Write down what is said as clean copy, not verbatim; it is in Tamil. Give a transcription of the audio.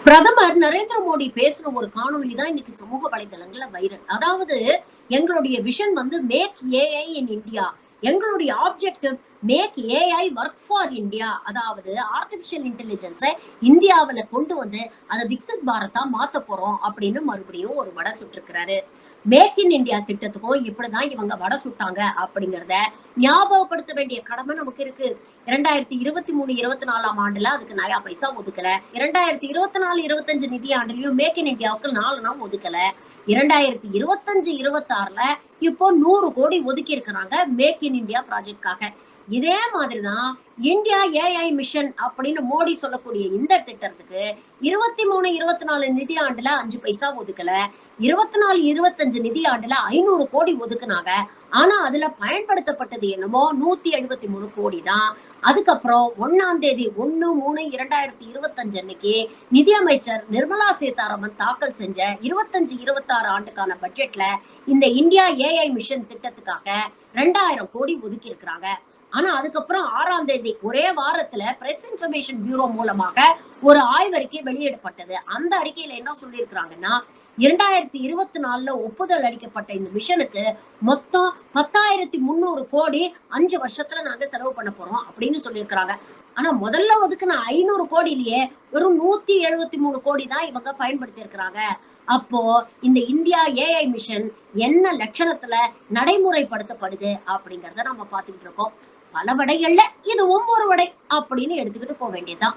பிரதமர் நரேந்திர மோடி பேசுற ஒரு காணொளி தான் இன்னைக்கு சமூக வலைதளங்கள்ல வைரல். அதாவது எங்களுடைய விஷன் வந்து மேக் ஏஐ இன் இந்தியா. எங்களுடைய objective make AI work for India. அதாவது ஆர்டிபிஷியல் இன்டெலிஜென்ஸை இந்தியாவுல கொண்டு வந்து அதை விக்சித் பாரதா மாத்த போறோம் அப்படின்னு மறுபடியும் ஒரு வடை சுட்டிருக்கிறாரு. மேக் இன் இந்தியா திட்டத்துக்கும் இப்படிதான் இவங்க வடை சுட்டாங்க அப்படிங்கறத ஞாபகப்படுத்த வேண்டிய கடமை நமக்கு இருக்கு. 2023-24 ஆண்டுல அதுக்கு நயா பைசா ஒதுக்கல. 2024-25 நிதியாண்டுலயும் மேக் இன் இந்தியாவுக்கு 4 நாள் ஒதுக்கல. 2025-26ல இப்போ 100 கோடி ஒதுக்கி இருக்கிறாங்க மேக் இன் இந்தியா ப்ராஜெக்ட்காக. இதே மாதிரிதான் இந்தியா ஏஐ மிஷன் அப்படின்னு மோடி சொல்லக்கூடிய இந்த திட்டத்துக்கு 23-24 நிதியாண்டுல 5 பைசா ஒதுக்கல. 24-25 நிதியாண்டுல 500 கோடி ஒதுக்குனாங்க. ஆனா அதுல பயன்படுத்தப்பட்டது என்னமோ 173 கோடி தான். அதுக்கப்புறம் 1/3/2025 அன்னைக்கு நிதியமைச்சர் நிர்மலா சீதாராமன் தாக்கல் செஞ்ச 25-26 ஆண்டுக்கான பட்ஜெட்ல இந்த இந்தியா ஏஐ மிஷன் திட்டத்துக்காக 2000 கோடி ஒதுக்கி இருக்கிறாங்க. ஆனா அதுக்கப்புறம் 6ஆம் தேதி ஒரே வாரத்துல பிரஸ் இன்ஃபர்மேஷன் பியூரோ மூலமாக ஒரு ஆய்வறிக்கை வெளியிடப்பட்டது. அந்த அறிக்கையில என்ன சொல்லியிருக்கிறாங்கன்னா 2024ல ஒப்புதல் அளிக்கப்பட்ட இந்த மிஷனுக்கு மொத்தம் 10,300 கோடி 5 வருஷத்துல நாங்க செலவு பண்ண போறோம் அப்படின்னு சொல்லியிருக்கிறாங்க. ஆனா முதல்ல ஒதுக்குன 500 கோடியிலேயே வெறும் 173 கோடி தான் இவங்க பயன்படுத்தி இருக்கிறாங்க. அப்போ இந்த இந்தியா ஏஐ மிஷன் என்ன லட்சணத்துல நடைமுறைப்படுத்தப்படுது அப்படிங்கறத நம்ம பாத்துக்கிட்டு இருக்கோம். பல வடைகள்ல இதுவும் ஒரு வடை அப்படின்னு எடுத்துக்கிட்டு போக வேண்டியதுதான்.